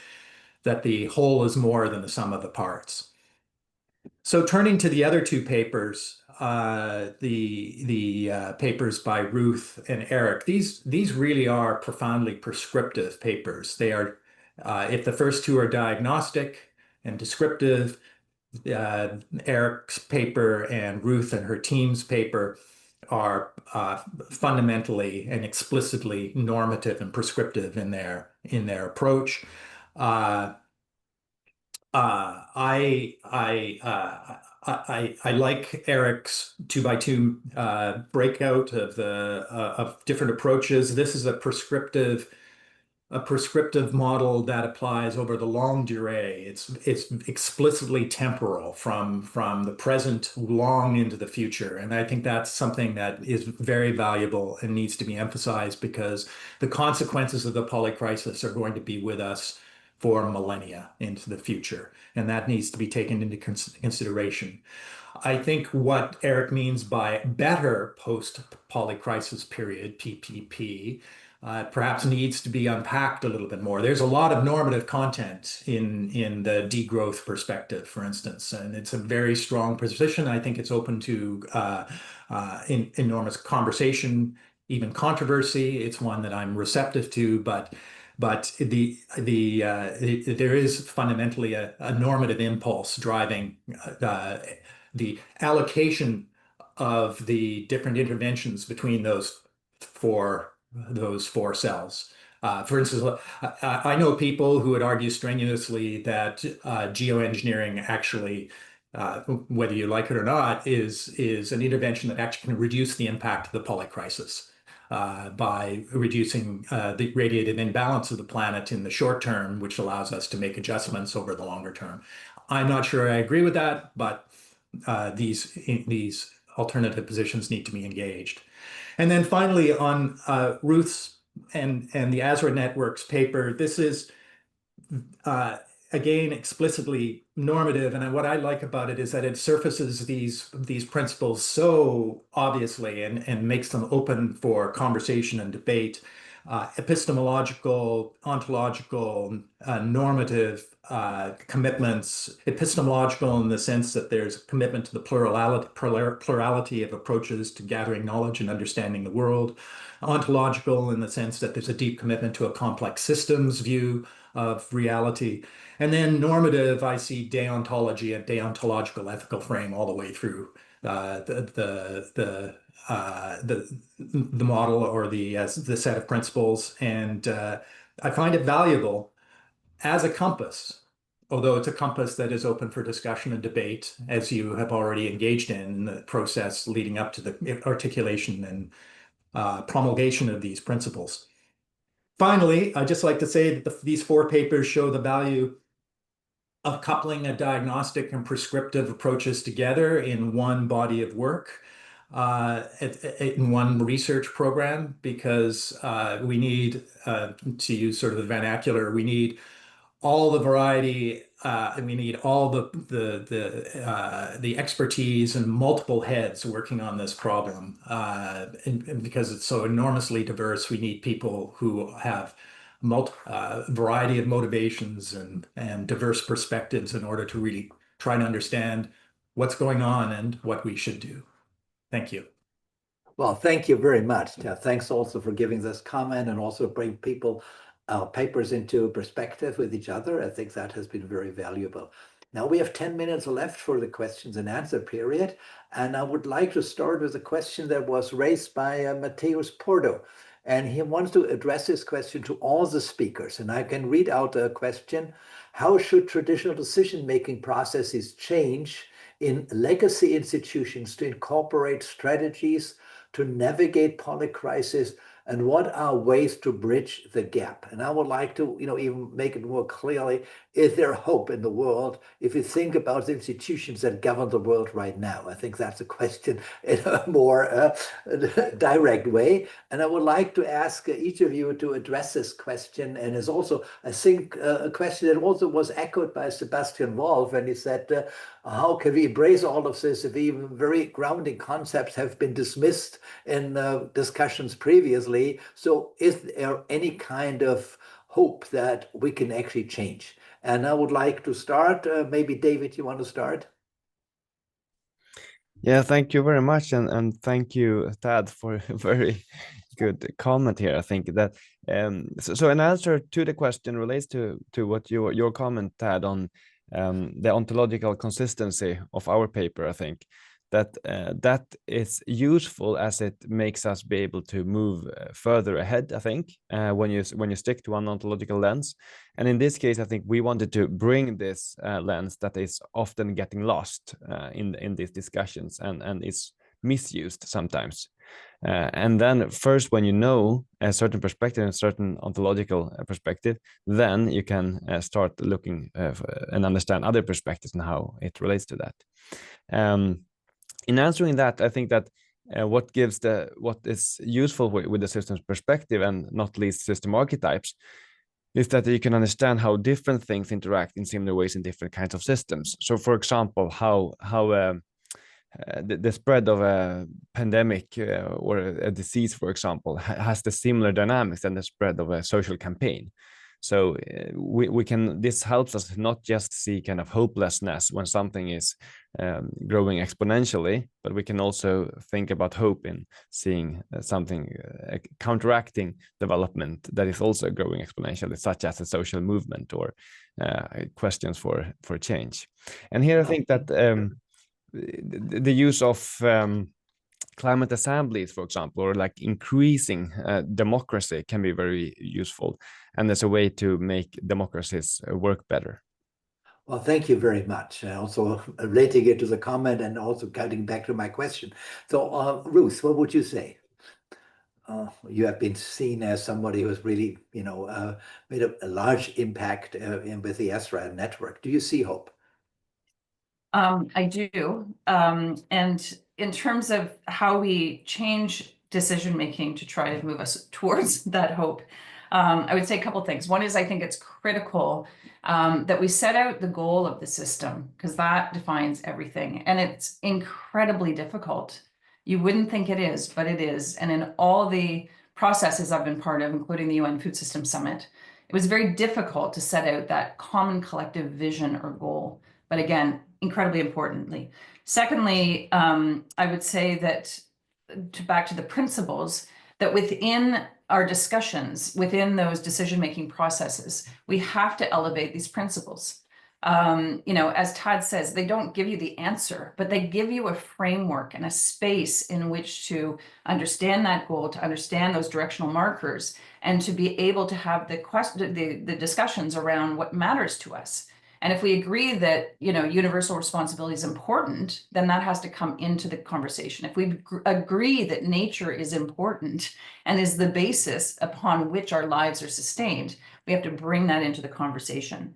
that the whole is more than the sum of the parts. So turning to the other two papers, the papers by Ruth and Eric, these really are profoundly prescriptive papers. They are, if the first two are diagnostic and descriptive, Eric's paper and Ruth and her team's paper are fundamentally and explicitly normative and prescriptive in their approach. I like Eric's 2x2 breakout of different approaches. This is a prescriptive model that applies over the longue durée. It's explicitly temporal from the present long into the future. And I think that's something that is very valuable and needs to be emphasized, because the consequences of the polycrisis are going to be with us for millennia into the future. And that needs to be taken into consideration. I think what Eric means by better post-polycrisis period, PPP, perhaps needs to be unpacked a little bit more. There's a lot of normative content in the degrowth perspective, for instance, and it's a very strong position. I think it's open to enormous conversation, even controversy. It's one that I'm receptive to, but there is fundamentally a normative impulse driving the allocation of the different interventions between those four cells. For instance, I know people who would argue strenuously that geoengineering actually, whether you like it or not, is an intervention that actually can reduce the impact of the polycrisis by reducing the radiative imbalance of the planet in the short term, which allows us to make adjustments over the longer term. I'm not sure I agree with that, but these alternative positions need to be engaged. And then finally, on Ruth's and the Azra Network's paper, this is again explicitly normative. And what I like about it is that it surfaces these principles so obviously and makes them open for conversation and debate. Epistemological, ontological, normative commitments. Epistemological in the sense that there's a commitment to the plurality of approaches to gathering knowledge and understanding the world. Ontological in the sense that there's a deep commitment to a complex systems view of reality. And then normative, I see deontology and deontological ethical frame all the way through the model or the set of principles, and I find it valuable as a compass, although it's a compass that is open for discussion and debate, as you have already engaged in the process leading up to the articulation and promulgation of these principles. Finally, I'd just like to say that these 4 papers show the value of coupling a diagnostic and prescriptive approaches together in one body of work, in one research program, because we need, to use sort of the vernacular, we need all the variety, and we need all the expertise and multiple heads working on this problem. And because it's so enormously diverse, we need people who have variety of motivations and diverse perspectives in order to really try to understand what's going on and what we should do. Thank you. Well, thank you very much. Thanks also for giving this comment and also bring people papers into perspective with each other. I think that has been very valuable. Now we have 10 minutes left for the questions and answer period. And I would like to start with a question that was raised by Mateus Porto. And he wants to address this question to all the speakers. And I can read out the question: how should traditional decision-making processes change in legacy institutions to incorporate strategies to navigate polycrisis, and what are ways to bridge the gap? And I would like to, even make it more clearly, is there hope in the world if you think about the institutions that govern the world right now? I think that's a question in a more direct way. And I would like to ask each of you to address this question. And it's also, I think, a question that also was echoed by Sebastian Wolf, and he said, how can we embrace all of this if even very grounding concepts have been dismissed in discussions previously? So is there any kind of hope that we can actually change? And I would like to start. Maybe David, you want to start? Yeah, thank you very much. And thank you, Tad, for a very good comment here. I think that so an answer to the question relates to what your comment, Tad, on the ontological consistency of our paper. I think that that is useful as it makes us be able to move further ahead. I think when you stick to one ontological lens, and in this case, I think we wanted to bring this lens that is often getting lost in these discussions and is misused sometimes. And then first, when you know a certain perspective, a certain ontological perspective, then you can start looking and understand other perspectives and how it relates to that. In answering that, I think that what is useful with the system's perspective, and not least system archetypes, is that you can understand how different things interact in similar ways in different kinds of systems. So, for example, how the spread of a pandemic or a disease, for example, has the similar dynamics than the spread of a social campaign. So this helps us not just see kind of hopelessness when something is growing exponentially, but we can also think about hope in seeing something counteracting development that is also growing exponentially, such as a social movement or questions for change. And here I think that the use of climate assemblies, for example, or like increasing democracy can be very useful, and there's a way to make democracies work better. Well, thank you very much. Also relating it to the comment and also getting back to my question. So, Ruth, what would you say? You have been seen as somebody who has really, made a large impact with the ESRA network. Do you see hope? I do. And in terms of how we change decision-making to try to move us towards that hope, I would say a couple of things. One is I think it's critical that we set out the goal of the system, because that defines everything. And it's incredibly difficult. You wouldn't think it is, but it is. And in all the processes I've been part of, including the UN Food Systems Summit, it was very difficult to set out that common collective vision or goal. But again, incredibly importantly. Secondly, I would say that, back to the principles, that within our discussions, within those decision-making processes, we have to elevate these principles. As Tad says, they don't give you the answer, but they give you a framework and a space in which to understand that goal, to understand those directional markers, and to be able to have the discussions around what matters to us. And if we agree that, universal responsibility is important, then that has to come into the conversation. If we agree that nature is important and is the basis upon which our lives are sustained, we have to bring that into the conversation.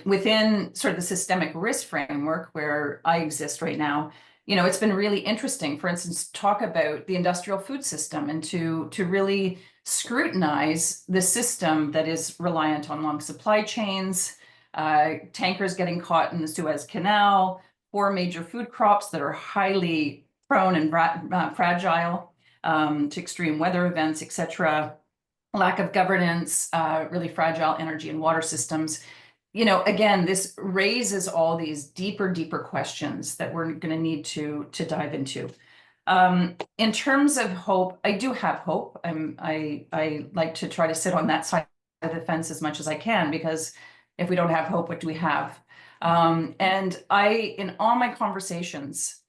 Within sort of the systemic risk framework where I exist right now, it's been really interesting, for instance, talk about the industrial food system and to really scrutinize the system that is reliant on long supply chains, tankers getting caught in the Suez Canal, 4 major food crops that are highly prone and fragile to extreme weather events, etc. Lack of governance, really fragile energy and water systems. Again, this raises all these deeper questions that we're going to need to dive into. In terms of hope, I do have hope. I like to try to sit on that side of the fence as much as I can, because if we don't have hope, what do we have? And in all my conversations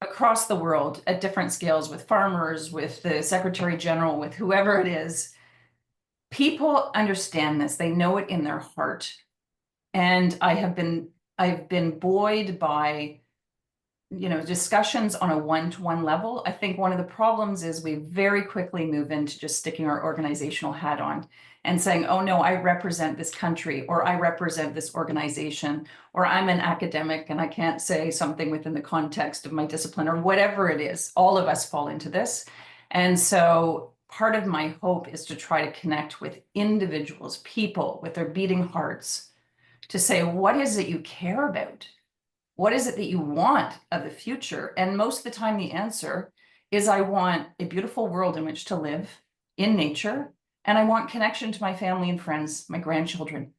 across the world at different scales with farmers, with the Secretary General, with whoever it is, people understand this. They know it in their heart. And I've been buoyed by, discussions on a one-to-one level. I think one of the problems is we very quickly move into just sticking our organizational hat on and saying, oh no, I represent this country, or I represent this organization, or I'm an academic and I can't say something within the context of my discipline, or whatever it is. All of us fall into this. And so part of my hope is to try to connect with individuals, people with their beating hearts, to say, what is it you care about? What is it that you want of the future? And most of the time, the answer is I want a beautiful world in which to live in nature, and I want connection to my family and friends, my grandchildren.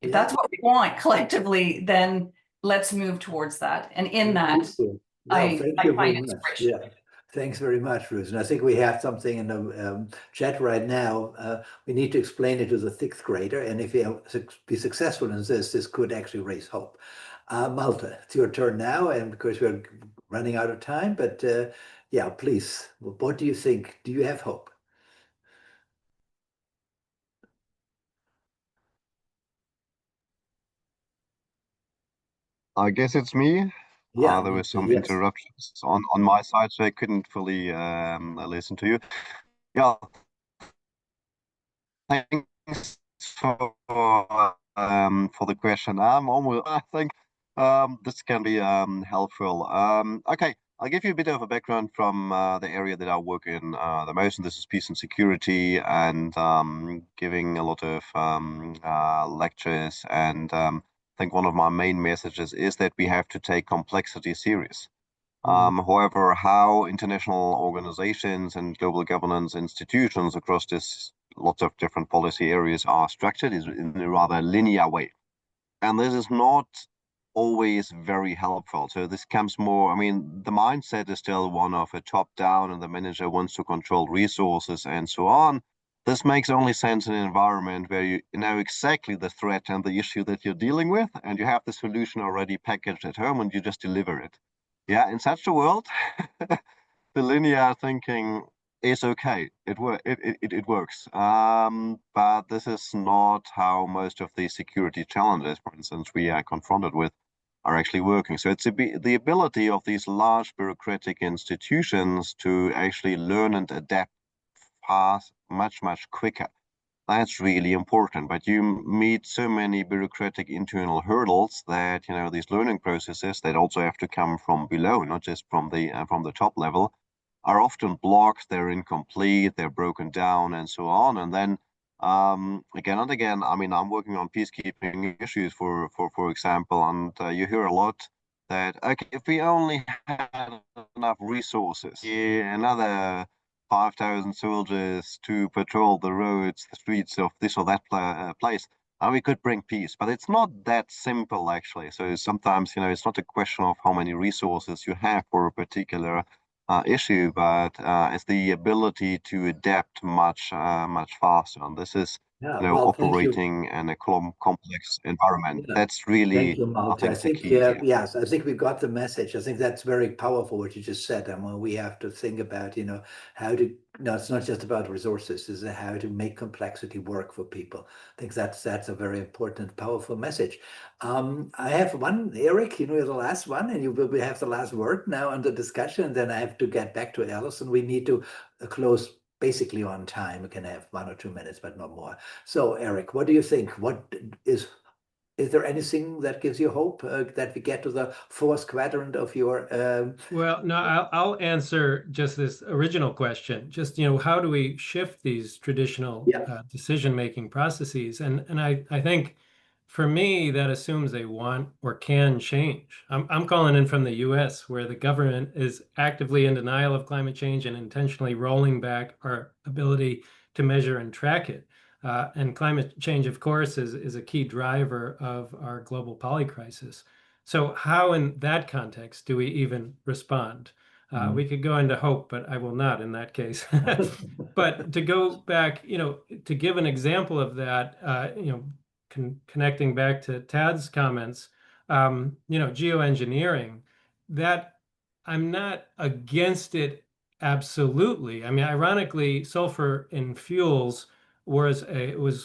If that's what we want collectively, then let's move towards that. And in that, I find inspiration. Yeah. Thanks very much, Ruth. And I think we have something in the chat right now. We need to explain it to the 6th grader. And if you be successful in this could actually raise hope. Malte, it's your turn now. And because we're running out of time, but yeah, please, what do you think? Do you have hope? I guess it's me. Yeah, there were some yes. interruptions on my side, so I couldn't fully listen to you. Yeah, thanks for the question. I think this can be helpful. Okay, I'll give you a bit of a background from the area that I work in the most, and this is peace and security, and giving a lot of lectures. And I think one of my main messages is that we have to take complexity serious. However, how international organizations and global governance institutions across this lots of different policy areas are structured is in a rather linear way. And this is not always very helpful. So this comes more, I mean, the mindset is still one of a top-down and the manager wants to control resources and so on. This makes only sense in an environment where you know exactly the threat and the issue that you're dealing with, and you have the solution already packaged at home and you just deliver it. Yeah, in such a world, the linear thinking is okay. It works. But this is not how most of the security challenges, for instance, we are confronted with, are actually working. So it's the ability of these large bureaucratic institutions to actually learn and adapt fast, much quicker. That's really important. But you meet so many bureaucratic internal hurdles that these learning processes that also have to come from below, not just from the top level, are often blocked. They're incomplete. They're broken down, and so on. And then again and again, I mean, I'm working on peacekeeping issues, for example, and you hear a lot that, okay, if we only had enough resources, another 5,000 soldiers to patrol the roads, the streets of this or that place, and we could bring peace. But it's not that simple, actually. So sometimes, it's not a question of how many resources you have for a particular issue, but it's the ability to adapt much faster. And this is operating in a complex environment. That's really, thank you, Malte. I think, the key. Yes, I think we got the message. I think that's very powerful what you just said. And we have to think about, how to. No, it's not just about resources. It's how to make complexity work for people. I think that's a very important, powerful message. I have one, Eric. You're the last one, and you will have the last word now on the discussion. Then I have to get back to Alison. We need to close basically on time. We can have 1 or 2 minutes, but not more. So, Eric, what do you think? Is there anything that gives you hope that we get to the fourth quadrant of your? Well, no, I'll answer just this original question. Just, how do we shift these traditional decision-making processes? And I think for me, that assumes they want or can change. I'm calling in from the US, where the government is actively in denial of climate change and intentionally rolling back our ability to measure and track it. And climate change, of course, is a key driver of our global polycrisis. So how in that context do we even respond? We could go into hope, but I will not in that case. But to go back, to give an example of that, connecting back to Tad's comments, geoengineering, that I'm not against it absolutely. I mean, ironically, sulfur in fuels was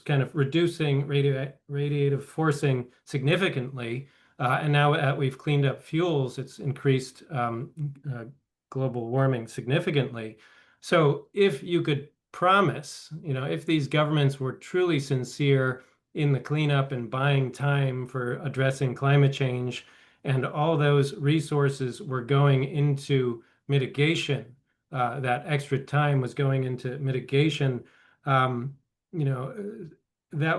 kind of reducing radiative forcing significantly, and now that we've cleaned up fuels, it's increased global warming significantly. So if you could promise, if these governments were truly sincere in the cleanup and buying time for addressing climate change, and all those resources were going into mitigation, that extra time was going into mitigation, that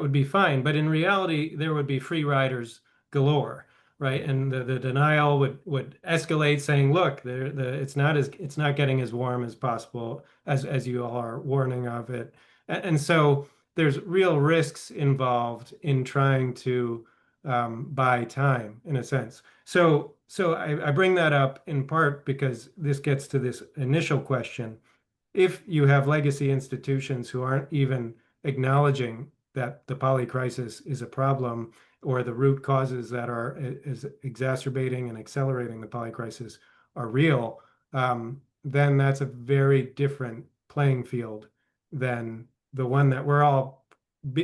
would be fine. But in reality, there would be free riders galore, right? And the denial would escalate, saying, "Look, it's not getting as warm as possible as you all are warning of it." And so there's real risks involved in trying to buy time, in a sense. So I bring that up in part because this gets to this initial question. If you have legacy institutions who aren't even acknowledging that the polycrisis is a problem, or the root causes that are exacerbating and accelerating the polycrisis are real, then that's a very different playing field than the one that we're all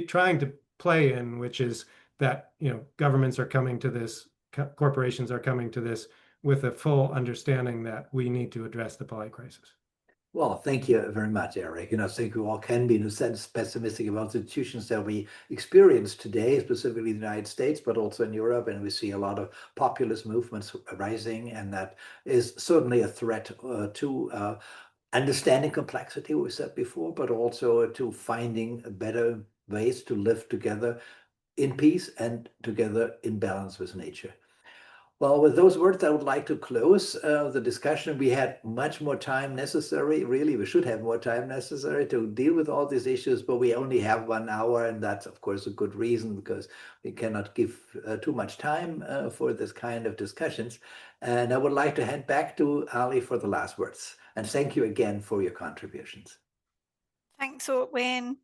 trying to play in, which is that governments are coming to this, corporations are coming to this with a full understanding that we need to address the polycrisis. Well, thank you very much, Eric. I think we all can be, in a sense, pessimistic about the institutions that we experience today, specifically in the United States, but also in Europe. And we see a lot of populist movements rising, and that is certainly a threat to understanding complexity, we said before, but also to finding better ways to live together in peace and together in balance with nature. Well, with those words, I would like to close the discussion. We had much more time necessary. Really, we should have more time necessary to deal with all these issues, but we only have 1 hour, and that's, of course, a good reason, because we cannot give too much time for this kind of discussions. And I would like to hand back to Ali for the last words. And thank you again for your contributions. Thanks, Ortwin.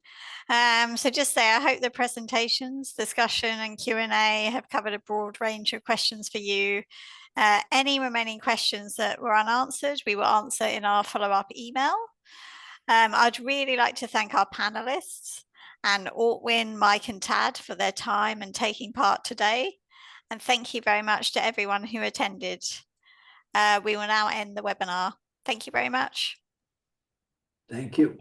So just say, I hope the presentations, discussion and Q&A have covered a broad range of questions for you. Any remaining questions that were unanswered, we will answer in our follow-up email. I'd really like to thank our panelists and Ortwin, Mike and Tad for their time and taking part today. And thank you very much to everyone who attended. We will now end the webinar. Thank you very much. Thank you.